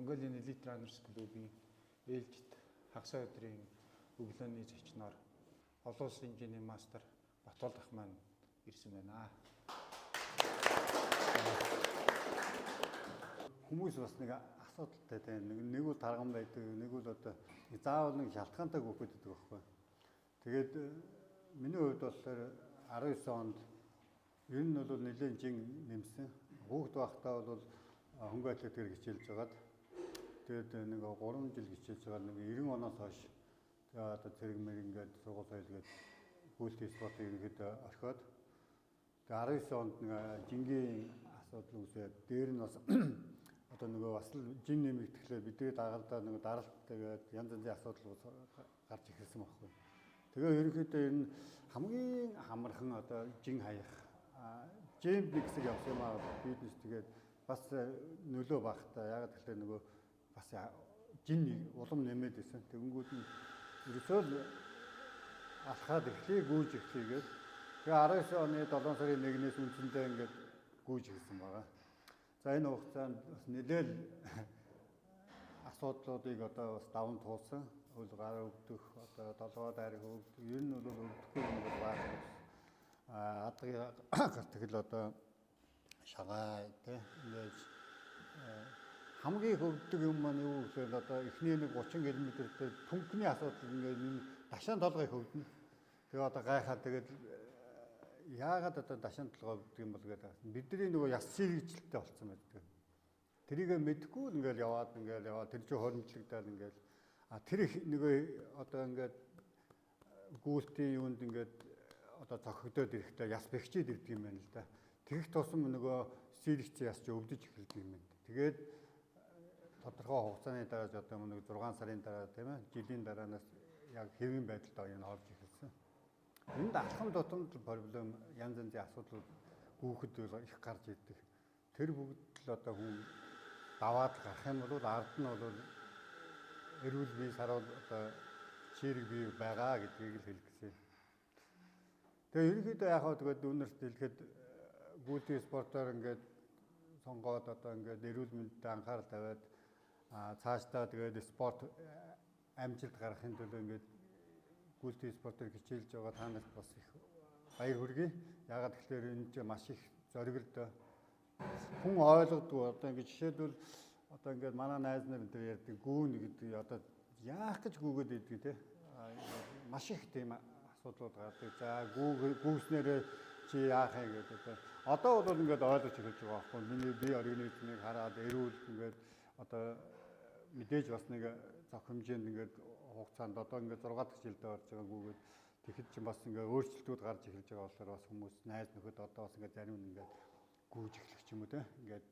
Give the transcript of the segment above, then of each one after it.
Mongolian Elite Runners клубын ээлжид хагас өдрийн өглөөний зочноор олон улсын хэмжээний мастер Батбол ах маань ирсэн байна. Хүмүүс бас нэг асуудалтай тийм нэг үл тарган байдаг, нэг үл одоо заавал нэг шалтгаантай хүүхэд гэдэг байхгүй. Тэгээд миний хувьд болохоор 19 онд ер нь бол нэлээд жин нэмсэн. Хүүхэд байхдаа бол хөнгө атлетикээр хичээлж байгаад тэгээд нэг 3 жил хичээлж байгаа нэг 90 оноос хойш тэгээд одоо зэрэг мэр ингээд сургууль соёлгээд гүйлт спортыг ерөнхийдөө орхиод тэгээд 19 онд нэг жингийн асуудал үүсээд дээр нь бас одоо нөгөө бас л жин нэмэгдэхлээр бидний дагалдаа нэг даралт тэгээд янз янзын асуудал гарч ирсэн байхгүй. Тэгээ ерөнхийдөө ер нь хамгийн хамархан одоо жин хаях жим биксэг явсан юм аа бизнес тэгээд бас нөлөө багтаа яг тэгэхээр нөгөө бас жин улам нэмээд байсан. Тэгэнгүүт нь ерөөсөө алхаад эхлэе гүйж эхлэегээд тэгээ 19 оны 7 сарын 1-ээс үндсэндээ ингээд гүйж эхэлсэн байгаа. За энэ хугацаанд бас нэлээл асуудлуудыг одоо бас даван туулсан. Хөл гар өвдөх, одоо толгой дайрах өвдөх, ер нь бол өвдөхгүй юм бол байна. Адгийн гартгэл одоо шагаа тий ингэж хамгийн хөвддөг юм маань юу гэхээр одоо эхний нэг 30 км-тэй түнхний асуудал ингээд дашаан толгой хөвдөнө. Тэгээ одоо гайхаад тэгээд яагаад одоо дашаан толгой хөвддөг юм бол гэдэг. Бидний нөгөө яс сэргийлэлтэй болсон байдаг. Тэрийг мэдгүй ингээл яваад тэр чинь хоримжлагдаад ингээл тэр их нөгөө одоо ингээд гүйлтийн юунд ингээд одоо зохигдоод ирэхдээ яс бэхжээд ирдэг юм байна л да. Тэрх тусам нөгөө сэргийлсэн яс чи өвдөж эхэлдэг юм байна. Тэгээд тодорхой хугацааны дараа одоо нэг 6 сарын дараа тийм ээ жилийн дараанаас яг хэвийн байдалд оюун орж эхэлсэн. Энд алхам тутамд проблем янз янзын асуудлууд гүөхд их гарч ирдэг. Тэр бүгд л одоо хүн даваад гарах юм бол ард нь бол эрүүл бие саруул одоо чирэг бие байгаа гэдгийг л хэлэх гэсэн. Тэгээ ерөнхийдөө яг хаа тэгээд үнэрт хэлэхэд гүйтэй спортоор ингээд сонгоод одоо ингээд эрүүл мэндэд анхаарал тавиад цаашдаа тэгээд спорт амжилт гаргахын төлөө ингээд гүйтэй спортоор хичээлж байгаа та нарт бас их баяр хүргэе. Ягаад гэвэл энэ чинь маш их зориглоо хүн ойлгодгүй одоо ингээд жишээлбэл одоо ингээд манай найз нар энэ ярьдаг гүүн гэдэг одоо яах гэж гүгээд идэг те маш их тийм асуудлууд гардаг. За гүүснээрээ чи яах юм гэдэг. Одоо бол ингээд ойлгож эхэлж байгаа байхгүй. Миний бие организмыг хараад эрүүл ингээд одоо мэдээж бас нэг зах хэмжээнд ингээд хугацаанд одоо ингээд 6 дахь жилдээ орж байгаа гүүгээд тэгэхэд чинь бас ингээд өөрчлөлтүүд гарч эхэлж байгаа болохоор бас хүмүүс найз нөхөд одоо бас ингээд зарим нь ингээд гүйж эхлэх юм уу те ингээд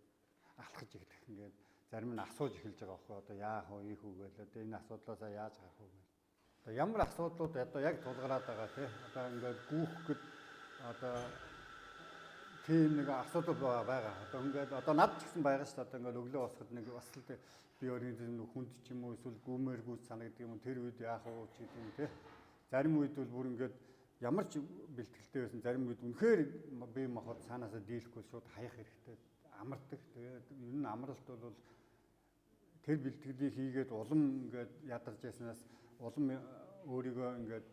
алхаж эхлэх ингээд зарим нь асууж эхэлж байгаа байхгүй одоо яах вэ ийх үү гээл одоо энэ асуудлаасаа яаж гарах вэ гээл одоо ямар асуудлууд одоо яг тулгараад байгаа те одоо ингээд гүйх гэд одоо тийм нэг асуудал байгаа одоо ингээд одоо над ч гэсэн байгаа шүү дээ одоо ингээд өглөө босоход нэг бас л би организм хүнд ч юм уу эсвэл гүмээр гүйж санагддаг юм тэр үед яах вэ ч гэдэг юм те зарим үед бол бүр ингээд ямар ч бэлтгэлтэй байсан зарим үед үнэхээр бие махбод цаанаасаа дийлэхгүй шууд хаях хэрэгтэй амардаг. Тэгээд ер нь амралт бол тэр бэлтгэлийг хийгээд улам ингээд ядарч яснаас улам өөрийгөө ингээд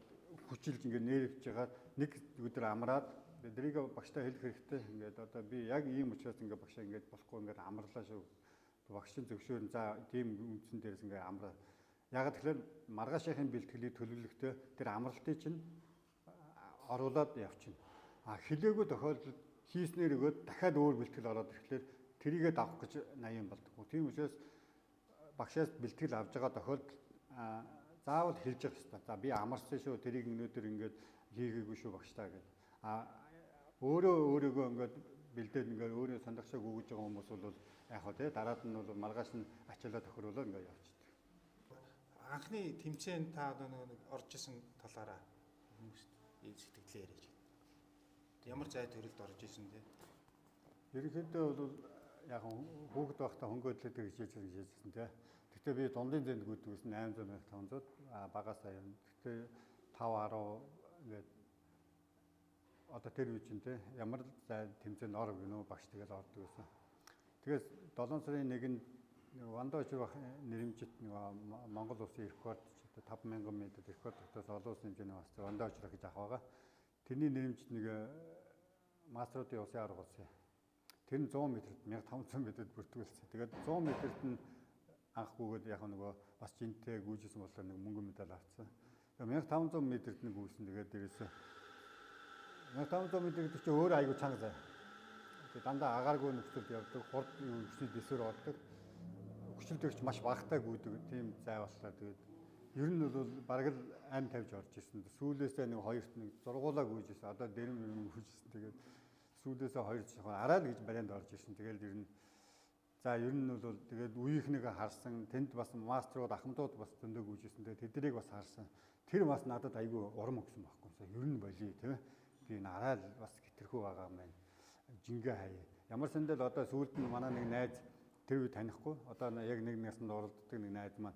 хүчилж ингээд нэрвж жагаад нэг өдөр амраад бидрийг багштай хэлэх хэрэгтэй. Ингээд одоо би яг ийм учраас ингээд багшаа ингээд болохгүй ингээд амарлаа шүү. Багшийн зөвшөөрн за тийм үндсэн дээрээс ингээд амраа. Яг тэгэхээр маргаашийн бэлтгэлийг төлөвлөхдөө тэр амралтыг чинь оруулаад явчихна. Хилээгүй тохиолдолд хийснээр өгөөд дахиад өөр бэлтгэл ороод ирэхлээр тэрийгээ давах гэж 80 болдгоо. Тийм учраас багшаас бэлтгэл авж байгаа тохиолдолд заавал хэлж явах хэрэгтэй. За би амарсан шүү. Тэрийг өнөөдөр ингээд хийгээгүй шүү багштаа гэдэг. Өөрийгөө ингээд бэлдээд ингээд өөрөө сондогчоо гүгэж байгаа хүмүүс бол яг хөө тий дараад нь бол маргааш нь ачаалаа тохируулаад ингээд явчихдаг. Анхны тэмцээнд та нэг орж исэн талаараа хүмүүст сэтгэлээ яриач. Ямар зай төрөлд орж исэн те. Ерөнхийдөө бол яг хүүхэд байхдаа хөнгөөдлөд хичээжсэн те. Гэхдээ би дундын зэнд гүйдэг гэсэн 800,500 багасаа юм. Гэхдээ 5-10 ингээд одоо тэр үе чинь те ямар зай тэмцээнд ор гэнэ багш тэгэл ордог гэсэн. Тэгээс 7 сарын 1-нд нэг Вандаж нэрмжит нэг Монгол улсын рекорд 5000 м рекорд тогтоос олон улсын хэмжээний бас Вандаж гэж авах байгаа. Тэрний нэрмжит нэг мастеруудын усын арга болсон. Тэр нь 100 м-д 1500 м-д бүртгүүлсэн. Тэгээд 100 м-д нь анхгүйгээд яг нөгөө бас жинтэй гүйжсэн болохоор нэг мөнгөн медаль авцсан. Тэгээд 1500 м-д нэг гүйсэн. Тэгээд дээрээс 1500 м-д чи өөр айгу чанга зай. Тэгээд дандаа агааргүй нөхцөлд явдаг, хурд хүчний дэсвэр болдог. Хүчил төрч маш багтаа гүйдэг тийм зай боллоо. Тэгээд ер нь бол бараг л ам тавьж орж ирсэн. Сүүлээсээ нэг хоёрт нэг зургуулаа гүйжсэн. Одоо дэрэм гүйжсэн. Тэгээд сүүлээсээ хоёр жоохон арай л гэж барианд орж ирсэн. Тэгээд ер нь за ер нь бол тэгээд үеийнхнийг харсан. Тэнд бас мастерууд ахмадууд бас зөндөө гүйжсэн. Тэгээд тэднийг бас харсан. Тэр бас надад айгүй урам өгсөн байхгүй. Ер нь болий тийм ээ. Би энэ арай л бас хэтэрхүү байгаа юм байна. Жингээ хаяа. Ямар сандал одоо сүүлд нь манай нэг найз тэр үе танихгүй. Одоо яг нэг насанд оролддог нэг найз маань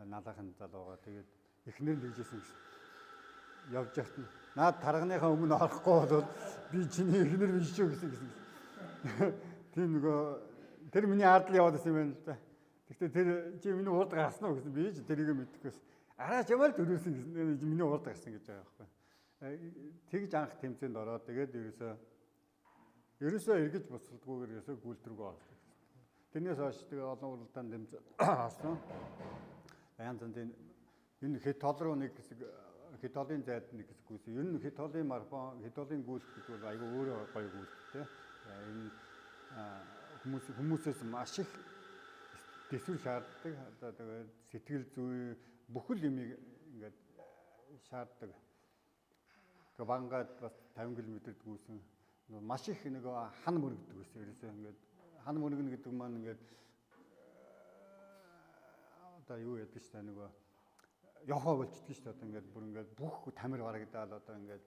налахын залуугаа тэгээд эхнэр нь хийжсэн гэсэн. Явж яхад нь наад тарганыхаа өмнө орохгүй бол би чиний эхнэр биш шүү гэсэн. Тийм нөгөө тэр миний ард л яваад байсан юм байна л да. Гэхдээ тэр чи миний урд гарсан уу гэсэн. Би ч тэрийг мэдэхгүйс. Араач ямаа л төрүүлсэн гэсэн. Миний урд гарсан гэж байгаа байхгүй. Тэгж анх тэмцээнд ороод тэгээд ерөөсөө эргэж буцалдгүйгээр ерөөсөө гүйлтрүүгөө олсон. Тэрнээс хойш тэгээ олон уралдаанд орсон. Янз янзын энэ хэд тол руу нэг хэсэг хэд толын зайд нэг хэсэг гүйсэн. Ер нь хэд толын марафон, хэд толын гүйцэд бол айгүй өөрөө гоё гүйцэд. Энэ хүмүүсээс маш их дэсвэр шаарддаг. Одоо тэгээд сэтгэл зүй бүхэл юмыг ингээд шаарддаг. Тэгээ бангаад бас 50 км гүйсэн. Маш их нэг хан мөрөгдөг байсан. Ерөөсөө ингээд хан мөрөгнө гэдэг маань ингээд одоо юу яадаг ч та нэг явхаа болчихдгийг шүү дээ. Одоо ингээд бүр ингээд бүх тамир барагдаал одоо ингээд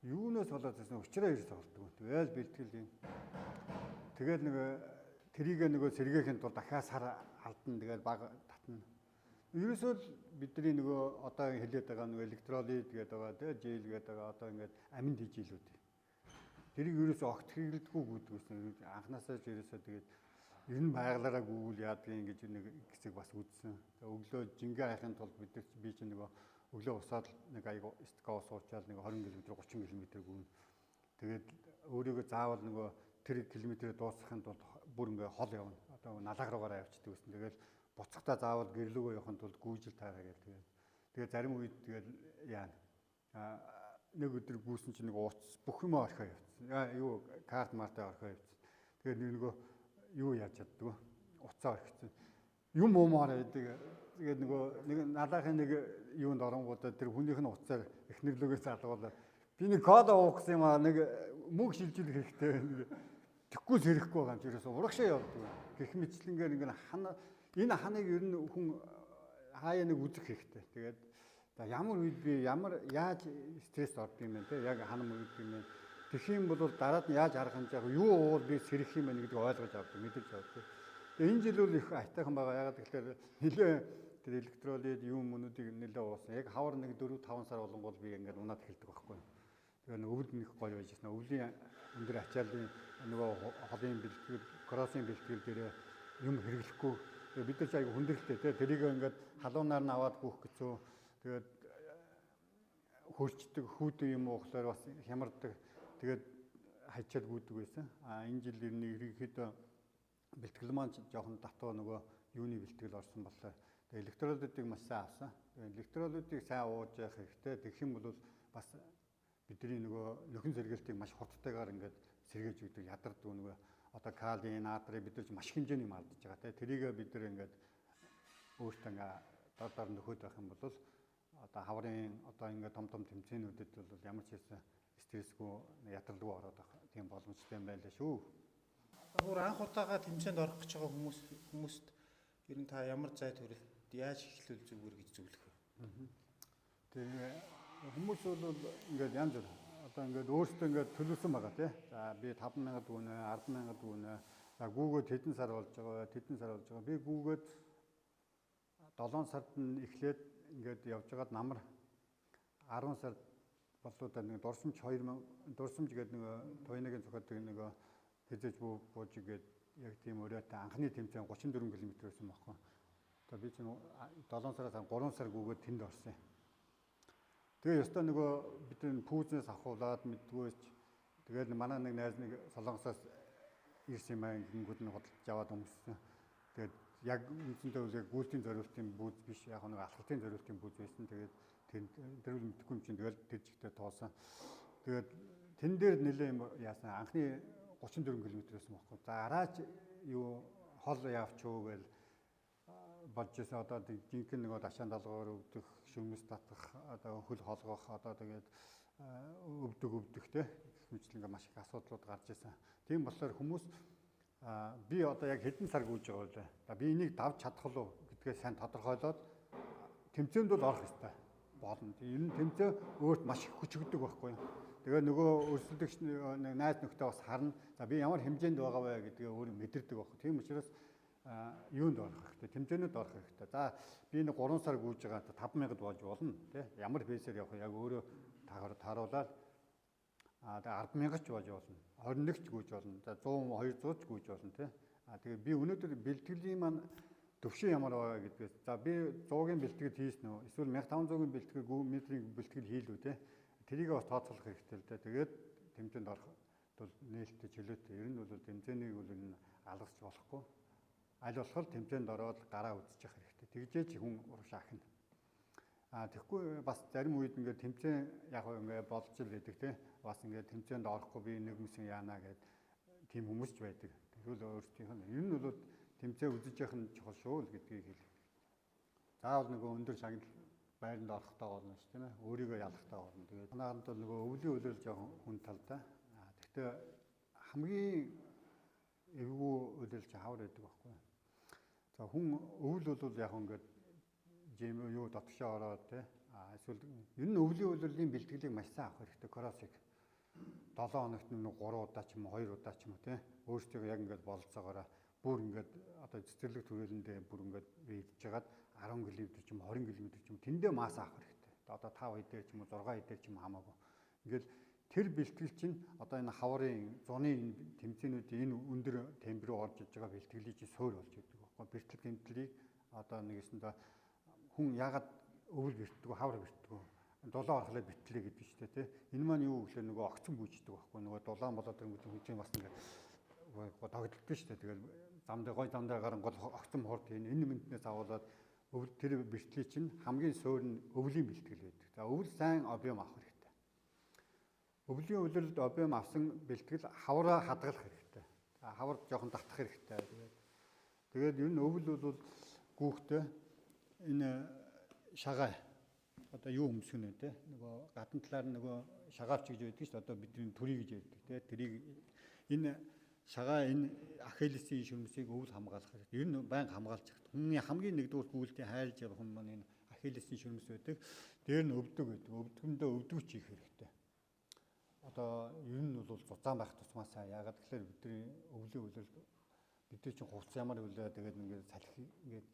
юунаас болоод гэсэн учраа ирсэн болдог. Тэгэл бэлтгэл юм. Тэгэл нэг трийг нөгөө сэргээхийн тулд дахиад сар алдна. Тэгэл баг татна. Ерөөсөө л бидний нөгөө одоо хэлээд байгаа нөгөө электролит гэдэг байгаа тийм жил гэдэг байгаа одоо ингээд аминд хийж илүүд. Тэрийг ерөөсөө огт хэрэглэдэггүй гэдэг үсэн. Анхнаасаа ч ерөөсөө тэгээд ер нь байгалаараа гүүл яадгийн гэж нэг хэсэг бас үзсэн. Өглөө жингээ хайхын тулд бид нар би чинь нөгөө өглөө усаад нэг аяга стка суучаал нэг 20 км 30 км гүн. Тэгээд өөрийгөө заавал нөгөө тэр километрээ дуусгахын тулд бүр ингээ хол явна. Одоо налаг руугаа явчихдаг гэсэн. Тэгээд буцахтаа заавал гэрлүүгөө явахын тулд гүйжил таараа гэл. Тэгээд зарим үед тэгээд яана. Нэг өдөр гүйсэн чинь нэг уц бүх юм орхоо явцсан. Юу карт мартаа орхоо явцсан. Тэгээд нөгөө юу яаж чаддаг вэ? Уцаа орхицсан. Юм уумаар байдаг. Тэгээд нөгөө нэг налахын нэг юунд оронгуудаа тэр хүнийх нь уцаар эхнэрлөгөөс залгуулаад би нэг код уух гэсэн юм аа нэг мөнгө шилжүүлэх хэрэгтэй. Тэггүй сэрэхгүй байгаа юм. Тэрээс урагшаа явдаг. Гэх мэтлэнгээр ингэ энэ ханыг ер нь хүн хаяа нэг үзэх хэрэгтэй. Тэгээд за ямар үед би яаж стресс ордог юм бэ те яг ханам үед юм бэ тэгэх юм бол дараад нь яаж харах юм яг юу уул би сэрэх юм байна гэдгийг ойлгож авдаг мэдэрч авдаг. Тэгээ энэ жил бол их айтайхан байгаа. Ягаад гэвэл нэлээ тэр электролит юм мөнүүдийг нэлээ уусан. Яг хавар нэг 4-5 сар болонгол би ингээд унаад эхэлдэг байхгүй. Тэгээ өвөл нэг гоё байж гисэн. Өвлийн өндөр ачааллын нөгөө холын бэлтгэл, кроссын бэлтгэл дээр юм хэрэглэхгүй. Тэгээ бид нар ч аяга хүндрэлтэй те тэрийг ингээд халуунаар нь аваад гүөх гэсэн. Тэгээд хөрчдөг хүүдэн юм уухлаар бас хямардаг. Тэгээд хачаад гүйдэг байсан. Энэ жил ерөнхийдөө бэлтгэл маань жоохон татуу нөгөө юуны бэлтгэл орсон болохоор тэгээд электролитыг маш сайн авсан. Тэгээд электролитыг сайн ууж явах хэрэгтэй. Тэгэх юм бол бас бидний нөгөө нөхөн сэргээлтийг маш хурдтайгаар ингээд сэргээж өгдөг ядардаг нөгөө одоо калий, натрий бид нар маш хэмжээний юм алдаж байгаа. Тэрийг бид нар ингээд өөртөө ингээд доор нөхөд байх юм бол одоо хаврын одоо ингээд том тэмцээнүүдэд бол ямар ч хэсэн стрессгүй ядралгүй ороод байх тийм боломжтой юм байлаа шүү. Өөр анх удаага тэмцээнд орох гэж байгаа хүмүүст ер нь та ямар зай төрөлд яаж эхлүүл зүгээр гэж зөвлөх вэ? Тэгээ хүмүүс бол ингээд янз бүр одоо ингээд өөрсдөө ингээд төлөвлөсөн байгаа тий. За би 50000 төгрөнө, 100000 төгрөнө. За гүүгээд хэдэн сар болж байгаа. Би гүүгээд 7 сард нь эхлээд ингээд явж байгаад намар 10 сард болоод нэг дурсамж 2000 дурсамж гэдэг нэг туйнагийн зохиодог нэг хэзээж бууж игээд яг тийм өрөөтэй анхны тэмцээн 34 км байсан байхгүй. Одоо би чинь 7 сараас 3 сар гүгээд тэнд орсон. Тэгээ ёстой нөгөө бид пүүзнээс авахуулаад мэддгүйч тэгээд манай нэг найз нэг Солонгосоос ирсэн маань гингүүд нь худалдаж аваад өмссөн. Тэгээд яг үндсэндээ үл яг гүйлтийн зориултын бүүз биш яг нэг алхалтын зориултын бүүз байсан. Тэгээд тэр үл мэдхгүй юм чинь тэгэл тэр жигтэй тоосон. Тэгээд тэн дээр нэлээ юм яасан анхны 34 км байсан байхгүй. За араач юу хол явч уу гэл болж ирсэн. Одоо жинхэнэ нэг дашаан далгаар өвдөх, шүмэс татах, одоо хөл холгох, одоо тэгээд өвдөх те мэтлэн ингээ маш их асуудлууд гарч ирсэн. Тийм болохоор хүмүүс би одоо яг хэдэн сар гүйж байгаа вэ? За би энийг давж чадах уу гэдгээ сайн тодорхойлоод тэмцээнд бол орох ёстой болно. Ер нь тэмцээ өөрт маш их хүч өгдөг байхгүй юу? Тэгээ нөгөө өрсөлдөгч найз нөхдөд бас харна. За би ямар хэмжээнд байгаа вэ гэдгээ өөрөө мэдэрдэг байхгүй. Тийм учраас юунд орох хэрэгтэй? Тэмцээнүүд орох хэрэгтэй. За би нэг 3 сар гүйж байгаа 5,000-д болж болно тий. Ямар пейсээр явах яг өөрөө тааруулаад тэгээ 10,000 ч болж болно. 21 ч гүйж болно. За 100 200 ч гүйж болно тий. Тэгээ би өнөөдөр бэлтгэлийн маань төвшин ямар байгаа гэдгээс за би 100-ын бэлтгэл хийсэн үү? Эсвэл 1500-ын бэлтгэл метрийн бэлтгэл хийлүү тий. Тэрийг бас тооцоолох хэрэгтэй л дээ. Тэгээд тэмцээнд орох бол нээлттэй чөлөөтэй. Ер нь бол тэмцээнийг бол энэ алгасч болохгүй. Аль болох тэмцээнд ороод гараа үзчих хэрэгтэй. Тэгжээч хүн урагш ахна. Тэгэхгүй бас зарим үед ингээд тэмцээн яг ингээд болж л байдаг те. Бас ингээд тэмцээнд орохгүй би нэг юмсэн яана гэд тийм хүмүүс ч байдаг. Тэгвэл өөрсдийнх нь ер нь бол тэмцээ үзэж явах нь чухал шүү л гэдгийг хэл. Заавал нөгөө өндөр шагнал байранд орохтой болно шүү тийм ээ. Өөрийгөө ялахтай болно. Тэгээд манайд бол нөгөө өвлийн үлрэл жоохон хүн талдаа. Гэхдээ хамгийн эвгүй үлрэл чи хавар байдаг байхгүй. За хүн өвөл бол яг ингээд жим юу дотгошоо ороод те. Эсвэл ер нь өвлийн үлрэлийн бэлтгэлийг маш сайн авах хэрэгтэй. Кроссыг 7 хоногт нэг 3 удаа ч юм уу 2 удаа ч юм уу те. Өөрсдөө яг ингээд бололцоогоороо бүр ингээд одоо цэцэрлэг төрөлөндөө бүр ингээд бийдж жагаад 10 км ч юм 20 км ч юм тэндээ мас авах хэрэгтэй. Одоо 5 хэдээр ч юм уу 6 хэдээр ч юм хамаагүй. Ингээд тэр бэлтгэл чинь одоо энэ хаврын зуны тэмцээнүүдийн энэ өндөр темп рүү орж иж байгаа бэлтгэлийг чинь суур болж идэг байхгүй. Бэлтгэл тэмдэглийг одоо нэгэсэндээ хүн ягаад өвөл бэртдэг, хавар бэртдэг. Дулаан орхлоо битлээ гэдэг чинь тий. Энэ маань юу гэхээр нөгөө огцон гүйждэг байхгүй. Нөгөө дулаан болоод ирэнгүүт хүчин бас ингээд догдолдог шүү дээ. Тэгэл замдаа гой замдаа гарангуул огцон хурд энэ мэднээс агуулад өвөл тэр бэртлээ чинь хамгийн суур нь өвлийн бэлтгэл байдаг. За өвөл сайн объем авах хэрэгтэй. Өвлийн өвлөлд объем авсан бэлтгэл хавраа хадгалах хэрэгтэй. Хавар жоохон татах хэрэгтэй. Тэгээд ер нь өвөл бол гүүхтэй энэ шагаа одоо юу өмсөх нь те нөгөө гадна талаар нөгөө шагаавч гэж байдаг шүү дээ. Одоо бидний төрий гэж ярьдаг те. Тэрийг энэ шагаа энэ ахиллесийн шүрмсийг өвөл хамгаалах хэрэгтэй. Ер нь байнга хамгаалж байгаа. Хүний хамгийн нэгдүгээр гүйлтийн хайлж явах юм маань энэ ахиллесийн шүрмс байдаг. Дээр нь өвдөг байдаг. Өвдгөндөө өвдөгч хийх хэрэгтэй. Одоо ер нь бол зузаан байх тусмаа сайн. Ягаад гэхээр бидний өвлийн үлрэлд бидний чинь хувцас ямар үлээ тэгээд ингээд салхи ингээд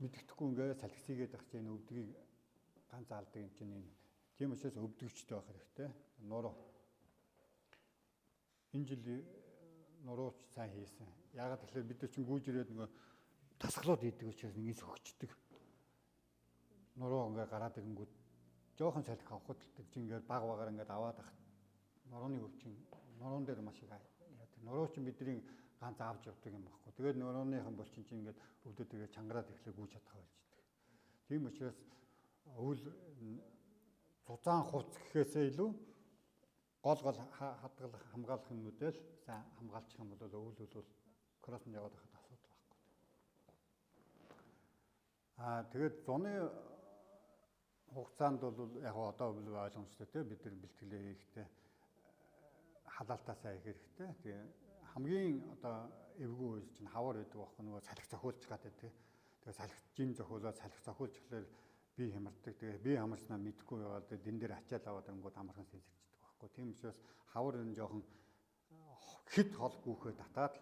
мэддэхгүй ингээд салхисгээд байх чинь өвдгийг ганц алдаг юм чинь энэ. Тийм учраас өвдөгчтэй байх хэрэгтэй. Нуруу. Энэ жил нурууч сайн хийсэн. Ягаад гэхээр бид нар чинь гүйж ирээд нөгөө тасгалууд хийдэг учраас нэг сөхчдөг. Нуруу ингээд гараад ирэнгүүт жоохон салхи авахд л чинь ингээд баг багаар ингээд аваад ах. Нурууны өвчин нуруун дээр маш их яадаг. Нуруу чинь бидний ганц авч явдаг юм баггүй. Тэгээд нурууныхан болчин чинь ингээд өвдөд тэгээд чангараад ирэхлээр гүйж чадхаа болж идэг. Тийм учраас өвөл зузаан хувц гэхээсээ илүү гол хадгалах хамгаалах юмнуудаа л сайн хамгаалчих юм бол өвөл бол кросс яваад байхад асуудал байхгүй. Тэгээд зуны хугацаанд бол яг одоо бол ойлгомжтой те бид нар бэлтгэлээ хийхдээ халаалтаа сайн хийх хэрэгтэй. Тэгээ хамгийн одоо эвгүй үйл чинь хавар байдаг байхгүй нөгөө салхи зохиулж гадаа те. Тэгээ салхижийн зохиулаад салхи зохиулчихлаар би хямардаг. Тэгээ би хамарснаа мэдэхгүй яваад дэн дээр ачаал аваад өнгөд хамархан сэлжчихдэг байхгүй. Тийм учраас хавар энэ жоохон хэд хол гүөхээ татаад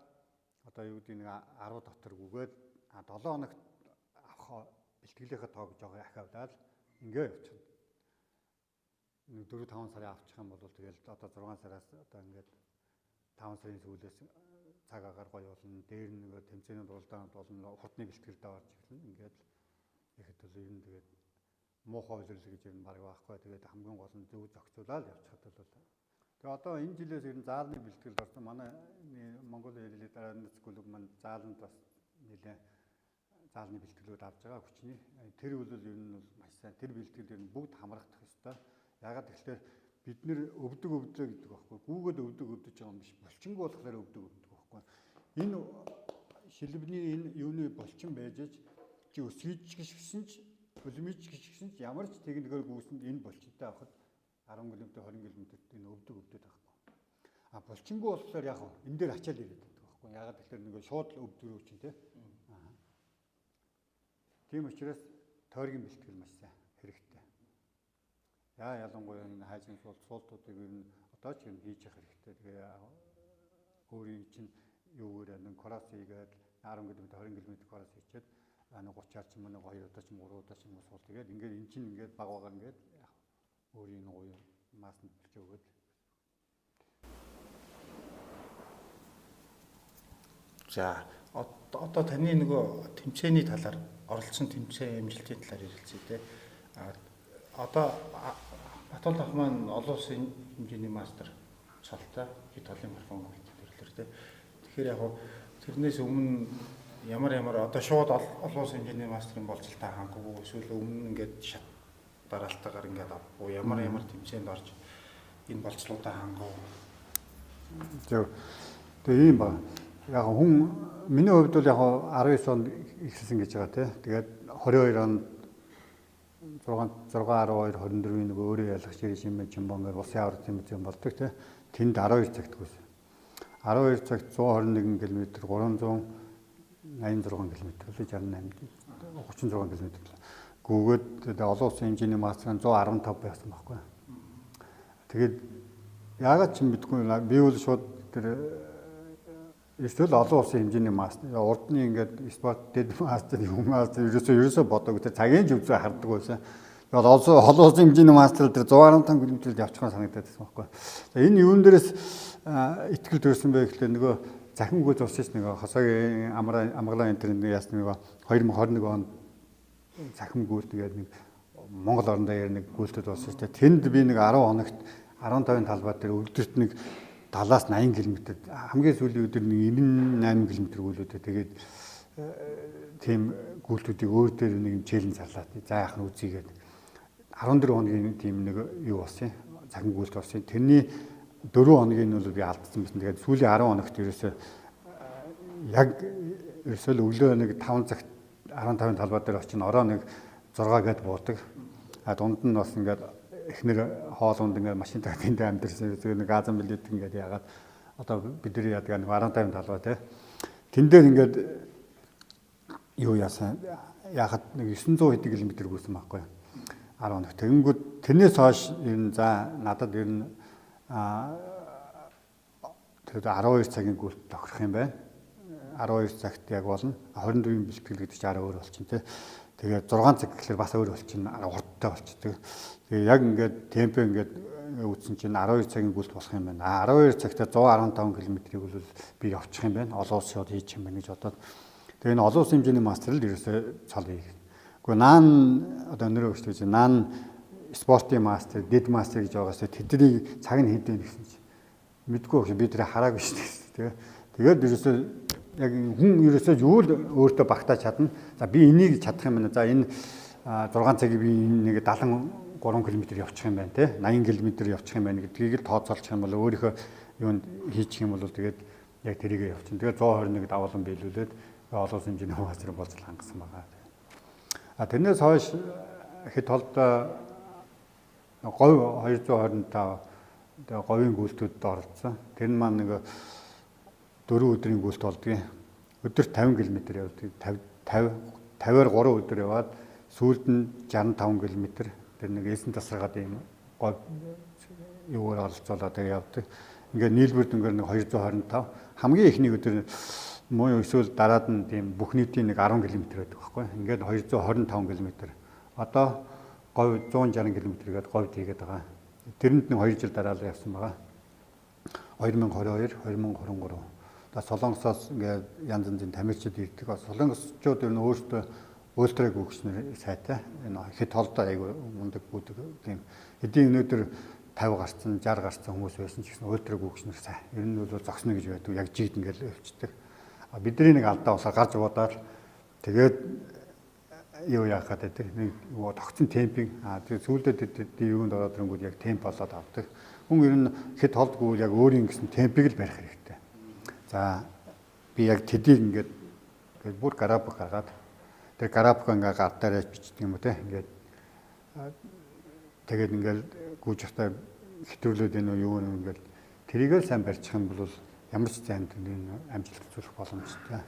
одоо юу гэдэг нэг 10 дотор гүгээд 7 хоногт авах бэлтгэлийнхаа тоог жоохон ахиавдаад ингээ явчихна. Нэг 4-5 сарын авчих юм бол тэгэл одоо 6 сараас одоо ингээд 5 сарын сүүлээс цаг агаар гоё болно. Дээр нэг тэмцээний дулдаанд болно. Хурдны бэлтгэрд орж ирнэ. Ингээд ихэд бол ер нь тэгээд муухай үйлрэл гэж ер нь баг байхгүй. Тэгээд хамгийн гол нь зөв зохицуулаад явчихад бол. Тэгээ одоо энэ жилээс ер нь заалны бэлтгэл орсон. Манай Монгол хэлний дараа нэцгүүлэг маань зааланд бас нэлээд заалны бэлтгэлүүд авж байгаа хүчний. Тэр бол ер нь бол маш сайн. Тэр бэлтгэл ер нь бүгд хамрагдах ёстой. Ягаад гэвэл бид нэр өвдөг гэдэг байхгүй. Гүүгээд өвдөж байгаа юм биш. Булчинг болохоор өвдөг байхгүй. Энэ шилбэний энэ юуны булчин байж чи өсгийч гişгсэн ч өлмөж гişгсэн ч ямар ч техникээр гүйсэнд энэ булчинтай авахд 10 км 20 км энэ өвдөг байхгүй. А булчингүй болохоор яг энэ дээр ачаал ирээд байдаг байхгүй. Ягаад гэвэл нэг шууд өвдгөрөө чинь тий. Тийм учраас тойргийн бэлтгэл маш сайн хэрэгтэй. Ялангуяа энэ хайжин суултуудыг ер нь одоо ч юм хийж явах хэрэгтэй. Тэгээ өөрийн чинь юугээр нэг кросс хийгээд 10 км 20 км кросс хийчихэд 30-аар ч юм уу 2 удаа ч юм уу 3 удаа ч юм уу суул. Тэгээд ингээд эн чинь ингээд баг багаар ингээд өөрийн гоё маасанд бэлж өгөөд. За одоо таны нөгөө тэмцээний талаар оролцсон тэмцээн амжилтын талаар ярилцъя те. Одоо Батбол ах маань олон улсын хэмжээний мастер цолтой хэд толын марафон төрлөөр те. Тэгэхээр яг тэрнээс өмнө ямар одоо шууд олон улсын хэмжээний мастерын болцолтой хангахгүй эсвэл өмнө ингээд шат дараалтаагаар ингээд авахгүй ямар тэмцээнд орж энэ болцлуудаа хангав. Зөв. Тэгээ ийм ба. Яг хүн миний хувьд бол яг 19 онд ихсэн гэж байгаа тий. Тэгээд 22 онд 6 12 24-ийн нэг өөрөө ялгч режим жимбонгээр улсын аврал тэмцээн болдог тий. Тэнд 12 цагт гүйсэн. 12 цагт 121 км 386 км 68 36 км гүгээд олон улсын хэмжээний мастер 115 байсан байхгүй. Тэгээд яагаад ч юм битгүй би бол шууд тэр эсвэл олон улсын хэмжээний мастер урдны ингээд спорт дэд мастер юм мастер ерөөсөө бодог тэр цагийн зөвзөө хардаг байсан. Тэгээд олон улсын хэмжээний мастер тэр 115 км-д явчихсан санагдаад байсан байхгүй. Энэ юун дээрээс итгэл төрсөн бэ гэхлээр нөгөө захимгүй зурсаж нэг хосоогийн амгалан интернет яасны нэг 2021 онд захимгүйд тэгээд нэг Монгол орон даяар нэг гүйлтэд болсон шүү дээ. Тэнд би нэг 10 хоногт 15-ын талбай дээр өдөрт нэг 70-аас 80 км хамгийн сүүлийн өдөр нэг 98 км гүйлүүдээ тэгээд тийм гүйлтүүдийг өөр дээр нэг юм челленж зарлаад за яах нь үзьгээд 14 хоногийн тийм нэг юу болсон юм. Захим гүйлт болсон. Тэрний 4 хоногийн нь бол би алдсан байсан. Тэгээд сүүлийн 10 хоногт ерөөсөө яг ерөөсөө өглөө нэг 5 цагт 15-ын талбай дээр очино ороо нэг 6 гээд буудаг. А дунд нь бас ингээд эхнэр хоолунд ингээд машин таксинд амьдэрсэн нэг газан билет ингээд ягаад одоо бидний яадаг нэг 15-ын талбай тий. Тэн дээр ингээд юу яасан яхад нэг 900 хэдэн км гүйсэн байхгүй 10 хоног. Тэгэнгүүт тэрнээс хойш ер нь за надад ер нь тэгээд 12 цагийн гүйлт тохирох юм байна. 12 цагт яг болно. 24-ийн бэлтгэл гэдэг чинь арай өөр болчихно тий. Тэгээд 6 цаг гэхэлэр бас өөр болчихно. Арай хурдтай болчихдог. Тэгээ яг ингээд темпо ингээд үүсэн чинь 12 цагийн гүйлт болох юм байна. 12 цагтаа 115 км-ийг бол би явчих юм байна. Олон улсын шууд хийчих юм байна гэж бодоод. Тэгээ энэ олон улсын хэмжээний мастерл ерөөсөө цол хийх. Гэхдээ наан одоо нэрөө өгч чинь наан спортын мастер, дэд мастер гэж байгаас тэдний цаг нь хэдэн гэсэн чинь мэдгүй багш би тэрийг хараагүй шүү дээ. Тэгээд ерөөсөө яг хүн ерөөсөө юу л өөртөө багтааж чадна. За би энийг чадах юм байна. За энэ 6 цагийг би нэг 73 км явчих юм байна те. 80 км явчих юм байна гэдгийг л тооцоолчих юм бол өөрийнхөө юунд хийчих юм бол тэгээд яг тэрийгэ явчихна. Тэгээд 121 давуулан биелүүлээд олон улсын хэмжээний мастер болцол хангасан байгаа. А тэрнээс хойш хэд толдоо говь 225 тэгээ говийн гүйлтүүдэд оролцсон. Тэр нь маань нэг 4 өдрийн гүйлт болдгийг. Өдөрт 50 км явдаг. 50-аар 3 өдөр яваад сүүлд нь 65 км тэр нэг эсэн тасаргаад юм говь юугаар оролцоолоо тэгээ явдаг. Ингээд нийлбэр дүнгээр нэг 225 хамгийн ихний өдөр муу эсвэл дараад нь тийм бүх нийтийн нэг 10 км байдаг байхгүй. Ингээд 225 км. Одоо говь 160 км гээд говьд хийгээд байгаа. Тэрэнд нэг 2 жил дараа л явсан байгаа. 2022, 2023. Солонгосоос ингээд янз янзын тамирчид ирдэг. Солонгосчууд ер нь өөрсдөө ультраг үгчнэр сайтай. Энэ хэд толдоо айгу мундаг бүдэг тийм. Эдийн өнөөдөр 50 гарцсан 60 гарцсан хүмүүс байсан ч гэсэн ультраг үгчнэр сайн. Ер нь бол зогсно гэж байдаг. Яг жигд ингээд өвчдөг. Бидний нэг алдаа усаа гарч буудаад тэгээд юу яах гэдэг нэг тогтсон темпийг тэгээд сүүлдээ юунд ороод ирэнгүүт яг темп болоод авдаг. Хүн ер нь хэд толдгүй яг өөрийн гэсэн темпийг л барих хэрэгтэй. За би яг тэдийг ингээд бүр график гаргаад тэр график ингээ гартаараа бичдэг юм уу те ингээд тэгээд ингээд гүйжихтаа хэтрүүлээд энэ юу юм ингээд тэрийг л сайн барьчих юм бол ямар ч зайд амжилт үзүүлэх боломжтой.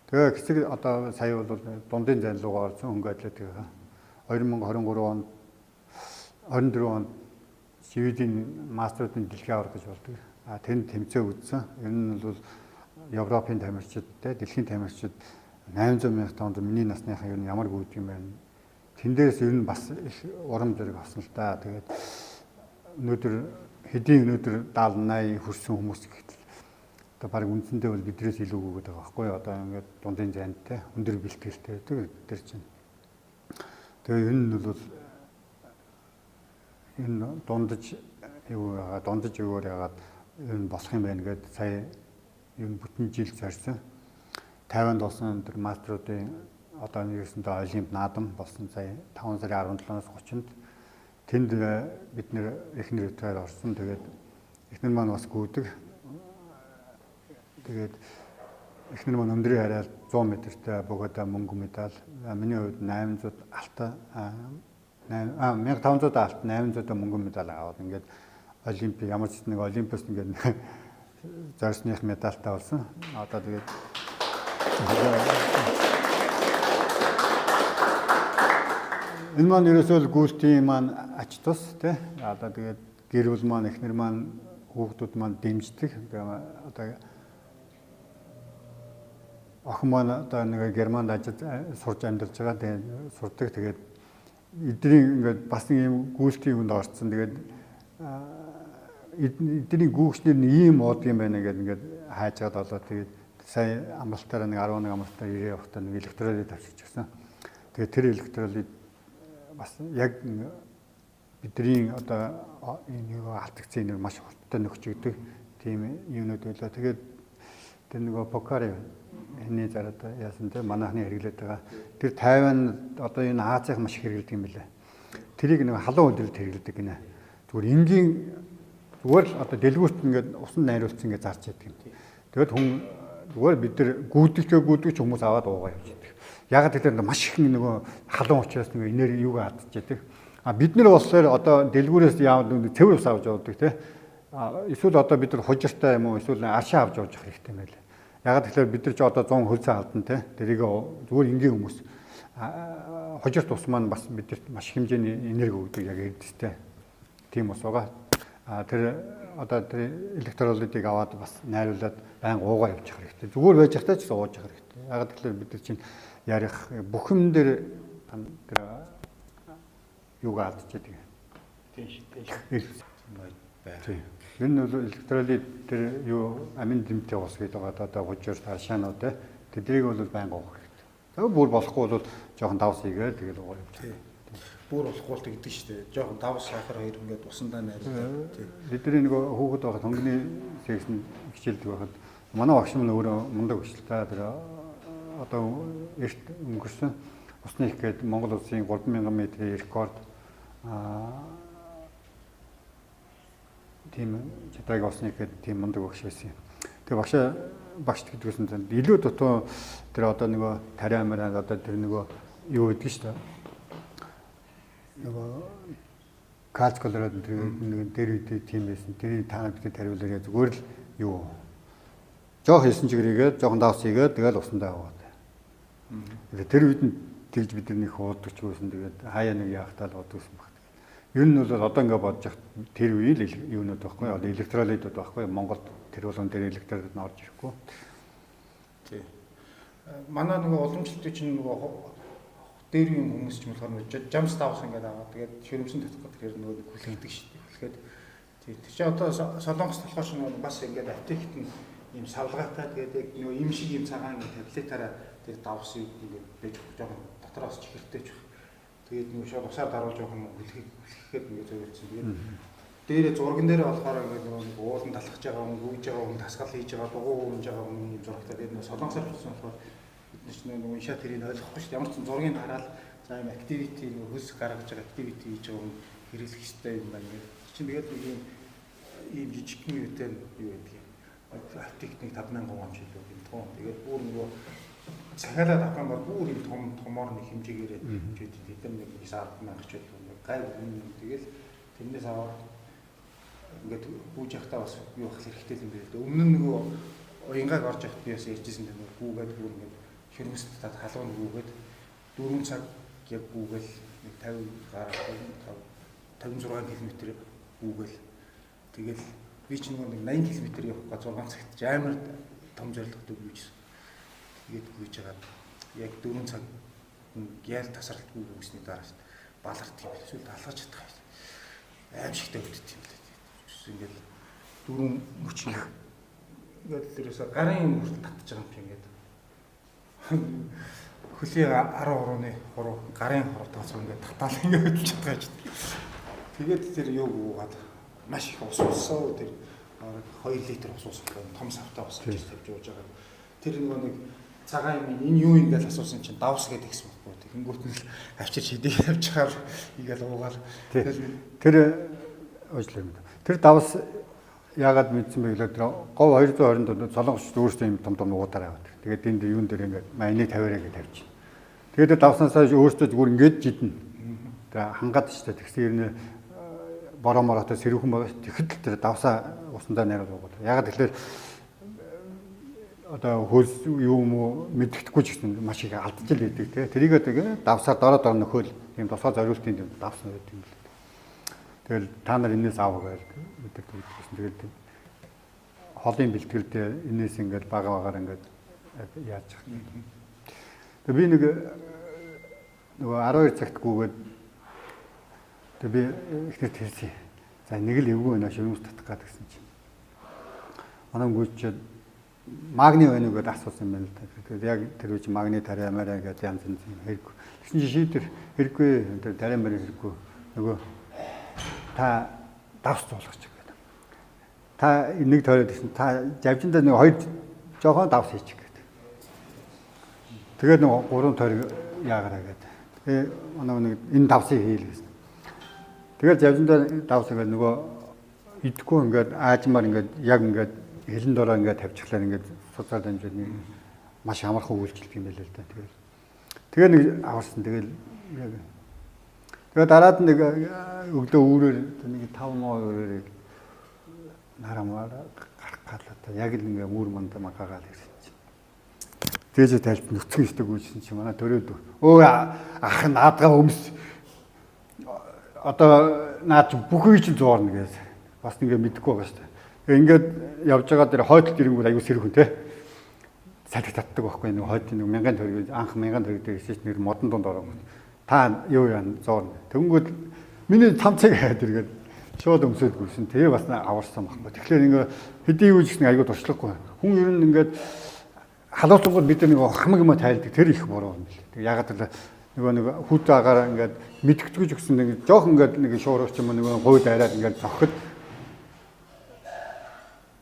Тэгээ хэсэг одоо сая бол дундын зайн руугаа орсон хөнгө ажилладаг байгаа. 2023 онд 24 онд Сведийн мастеруудын дэлхийн авраг гэж болдог. Тэнд тэмцээн үзсэн. Энэ нь бол Европын тамирчид те дэлхийн тамирчид 800 сая тонн миний насныхаа ер нь ямар гүйдэг юм байна. Тэн дээрээс ер нь бас их урам зориг авсан л да. Тэгээд өнөөдөр 70-80 хүрсэн хүмүүс гэхэл одоо баг үндсэндээ бол бидрээс илүү өгöd байгаа байхгүй одоо ингээд дундын зайнтай өндөр бэлтгэлтэй тэр чинь. Тэгээ энэ нь бол энэ дундаж өгөөр ягаад энэ болох юм байна гэдээ сая энэ бүтэн жил зарсан. 50-нд болсон тэр мастеруудын одоо нэгсэндээ олимп наадам болсон сая 5 сарын 17-наас 30-нд тэнд бид нэр эхнэр өдрөөр орсон. Тэгээд эхнэр маань бас гүйдэг. Тэгээд эхнэр маань өндрийн хараад 100 м-тэй богоодо мөнгө медаль. Миний хувьд 800 алта 1500 алт 800 мөнгө медаль аваад ингээд олимп ямар ч нэг олимпиас ингээд зорьсных медальтай болсон. Одоо тэгээд энэ маань ерөөсөө гүйлтийн маань ач тус тий. Одоо тэгээд гэр бүл маань эхнэр маань хүүхдүүд маань дэмждэг. Одоо охин маань одоо нэг Германд сурж амьдарч байгаа. Тэгээд сурдаг. Тэгээд эдний ингээд бас нэг юм гүйлтийн хүнд орцсон. Тэгээд эдний гүйгчнэр нь ийм мод юм байна гэдэг ингээд хайж гад болоо. Тэгээд сая амралтаараа нэг 11 амралтаар ирээ явахдаа нэг электролит авчирч гисэн. Тэгээд тэр электролит бас яг бидний одоо энэ алтгцын нэг маш хурдтай нөхчөгдөг тийм юмнууд байлаа. Тэгээд тэр нөгөө Покари энэ зарад яасан те манайхны хэрэглээд байгаа. Тэр Тайван одоо энэ Азийн маш их хэрэглэдэг юм билээ. Тэрийг нэг халуун өдрөд хэрэглэдэг гинэ. Зүгээр энгийн зүгээр л одоо дэлгүүрт ингээд усан найруулсан ингээд зарч яадаг юм. Тэгээд хүн зүгээр бид нар гүйдэгч хүмүүс аваад уугаа явж яадаг. Яг тэгэхээр маш их нөгөө халуун учраас нөгөө энерги юугаа хадчихдаг. Бид нар болохоор одоо дэлгүүрээс яавал цэвэр ус авч явдаг те. Эсвэл одоо бид нар хужиртай юм уу эсвэл аршаа авч явж явах хэрэгтэй юм байлаа. Яг тэгэхээр бид нар ч одоо 100 хөлцөө алдан те. Тэрийг зүгээр энгийн хүмүүс хужирт ус маань бас бидэрт маш хэмжээний энерги өгдөг яг эдтэй. Тийм ус байгаа. Тэр одоо тэр электролитыг аваад бас найруулад байнга уугаа явж явах хэрэгтэй. Зүгээр байж захтай ч гэсэн ууж явах хэрэгтэй. Яг тэгэхээр бид нар чинь ярих бүх юм дээр тэр юугаа алдчихдаг. Тийм. Энэ бол электролит тэр юу амин дэмтэй ус гэдэг байгаа одоо хужир таршаанууд тэдрийг бол байнга уух хэрэгтэй. Тэгээ бүр болохгүй бол жоохон давс хийгээд тэгэл уугаа явж байгаа. Бүр болохгүй л гэдэг шүү дээ. Жоохон давс сахар хоёр ингээд усандаа найруулдаг. Бидний нэг хүүхэд байхад хөнгөний сексэн хичээлдэг байхад манай багш минь өөрөө мундаг багшлаа тэр одоо эрт өнгөрсөн усны их гээд Монгол улсын 3000 м-ийн рекорд тийм чадраг усны их гээд тийм мундаг багш байсан юм. Тэгээ багш гэдгээс нь илүү дутуу тэр одоо нөгөө тариа амираа одоо тэр нөгөө юу гэдэг шүү дээ. Нөгөө калц колорад нэг дээр үдээ тийм байсан. Тэр та бүхэн тариулаараа зүгээр л юу жоох хийсэн чигрийгээд жоохон давс хийгээд тэгэл усандаа аваад. Тэр үед нь тэгж бид нар нэг уудаг ч байсан. Тэгээд хаяа нэг яахтаа л уудагсан баг. Ер нь бол одоо ингээд бодож яхад тэр үеийн л юунууд байхгүй одоо электролитууд байхгүй Монголд тэр болгон дээр электролит нь орж ирэхгүй. Тий. Манай нөгөө уламжлалтын чинь нөгөө дээр юм хүмүүс ч юм болохоор жамс давс ингээд аваад тэгээд шөрөмсөн татах гэдэг нөгөө хүлээдэг шүү дээ. Хүлээхэд тий. Тэр чинь одоо солонгос болохоор бас ингээд аптект нь ийм савлгаатай тэгээд яг нөгөө им шиг ийм цагаан ингэ таблетаараа тэр давс юу ингэ байж жоохон дотроос чихэртэй ч баг. Тэгээд нөгөө шууд усаар даруулж явах юм хүлхэхэд ингэ зөвлөсөн. Тэгээд дээрээ зурган дээр болохоор ингэ нөгөө уулан талхаж байгаа хүн, гүйж байгаа хүн, тасгал хийж байгаа, дугуй уунж байгаа хүн ийм зурагтай. Тэгээд нөгөө солонгосоор болсон болохоор бид ч нөгөө уншаад тэрийг ойлгохгүй шүү дээ. Ямар ч зургийг хараад за ийм activity нөгөө хөлс гаргаж байгаа activity хийж байгаа хүн хэрэглэх хэрэгтэй юм байна гэдэг. Чинь тэгээд нэг ийм жижигхэн үедээ юу гэдэг юм. Аптекний 5000 вон ч илүү юм том. Тэгээд бүр нөгөө цахиалаад авах юм бол бүр ийм томоор нэг хэмжээгээр жид тэд нэг 9,000 ч илүү гай юм. Тэгэл тэрнээс аваад ингээд бүүж явахдаа бас юу хах хэрэгтэй юм бэ. Өмнө нь нөгөө уянгааг орж явахд би бас ярьжсэн дээ нөгөө гүүгээд бүр ингээд хөрмөст халуун гүүгээд 4 цаг яг гүүгээл нэг 50 гаруй 56 км гүүгээл тэгэл би ч нэг 80 км явах 6 цагт амар том зорилготой гүйжсэн. Тэгээд гүйж байгаа яг 4 цаг ял тасралтгүй гүйсний дараас баларт юм. Эсвэл алгаж чадах юм. Аим шигтэй өвддөг юм лээ. Ингээд 4 мөч ингээд тэрээс гарын хүртэл татж байгаа юм чи ингээд хөлийн 13-ны 3 гарын хурдаас ингээд татаал ингээд хөдлөж чадгаа ч. Тэгээд тэр юу гуугаад маш их ус уусаа тэр 2 литр ус уусах том савтаа ус гэж тавьж явж байгаа. Тэр нэг цагаан юм энэ юу юм гэж асуусан чинь давс гэдэг гэсэн үг. Тэгэнгүүт нь авчир шидийг тавьж чагаар игээл уугаал. Тэр уучлаа. Тэр давс яагаад мэдсэн бэ гэвэл тэр говь 224 солонгосч өөрсдөө юм том нуугуудаар аваад. Тэгээд энд юун дээр ингээд майны тавиараа гэж тавьчих. Тэгээд давснасаа өөрсдөө зүгээр ингээд жиднэ. Тэгээд хангаад ч тэгсэн юм боромороотой сэрүүхэн байгаа. Тэгэхэд л тэр давсаа усандаа найраад уугаад. Яагаад тэгэхээр одоо хөлс юу юм уу мэддэхгүй ч гэсэн маш их алдаж л байдаг тий. Тэрийг тэгээд давсаар дороо нөхөөл тийм тусгай зориултын тийм давс нь байдаг юм л. Тэгэл та нар энэс аавгаар мэддэг гэсэн. Тэгэл холын бэлтгэлдээ энэс ингээд багаар ингээд яаж чах. Тэгээ би нөгөө 12 цагт гүгээд тэгээ би ихнэр хэлсэн. За нэг л эвгүй байна шивнус татах гэсэн чинь. Манай гүйчээд магний байна уу гэдээ асуусан юм байна л та. Тэгээд яг тэр үуч магний тариа мараа гэдэг янз янз хэрэггүй. Тэгсэн чинь шийдэр хэрэггүй тэр тариа мараа хэрэггүй. Нөгөө та давс зуулгач гэдэг. Та нэг тойроод гэсэн та завжиндаа нэг 2 жоохон давс хийчих гэдэг. Тэгээд нэг 3 тойрог яагараа гэдэг. Тэгээ манай нэг энэ давсыг хийл гэсэн. Тэгээд завжиндаа давс ингээд нөгөө идэхгүй ингээд аажмаар ингээд яг ингээд хэлэн дороо ингээд тавьчихлаа ингээд суцаар дамжууд нэг маш амархан үйлчлэх юм байл л да. Тэгээ нэг аварсан тэгэл яг тэгээ дараад нэг өглөө үүрээр нэг 5 моо өөрөөр нарамаар гарах галаа яг л ингээ үүр мандаа магаагаал ирсэн чинь. Дээжээ тайлбар нүцгэн өстөг үйсэн чинь манай төрөөд өө ах наадгаа өмс одоо наад бүхий ч зуурна гэж бас ингээ мэдэхгүй байгаа шүү дээ. Тэгээ ингээд явж байгаа дээр хойдолд ирэнгүүт аягүй сэрхэн те. Салхи татдаг байхгүй нэг хойд нэг 1000 төгрөг анх 1000 төгрөг дээрээс нэг модон дунд ороо. Та юу яана зуурна. Тэнгүүд миний 5 цаг хаад иргээд шууд өмсөд гүйсэн. Тэгээ бас аварсан байхгүй. Тэгэхээр ингээ хэдий юу ч гэсэн аягүй туршлагагүй. Хүн ер нь ингээд халууцангууд бид нэг хамаг юм тайлдаг тэр их буруу юм бэл. Тэгээ ягаад гэвэл нэг хүүт агаар ингээд мэдгэцгүйж өгсөн нэг жоох ингээд нэг шуургач юм нэг гойд араад ингээд зохиход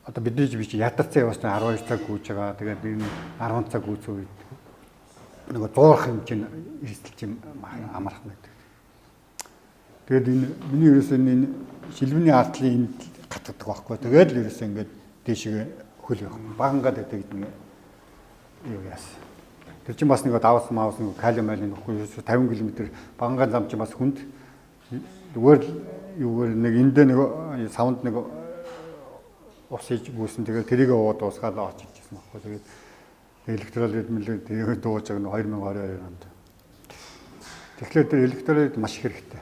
одоо бидний би чи ядарцаа яваасна 12 цаг гүйж байгаа. Тэгээд би 10 цаг гүйцөө үед нэг дуурах юм чинь эрсдэлч юм амархан байдаг. Тэгээд энэ миний ерөөсөө энэ шилбэний ардлын энд гатдаг байхгүй. Тэгээд л ерөөсөө ингээд дээшээ хөл явах. Багангаад байдаг нэг юу яасан. Тэр чинь бас нэг давс маус нэг калиум айлын нөхгүй 50 км багангаад зам чинь бас хүнд зүгээр юугаар нэг эндээ нэг савнд нэг ус хийж гүйсэн. Тэгээд тэрийг ууад уусгаад очиж ирсэн байхгүй. Тэгээд электролит мэлээ тэгээд дууж байгаа нь 2022 онд. Тэгэхээр тэр электролит маш их хэрэгтэй.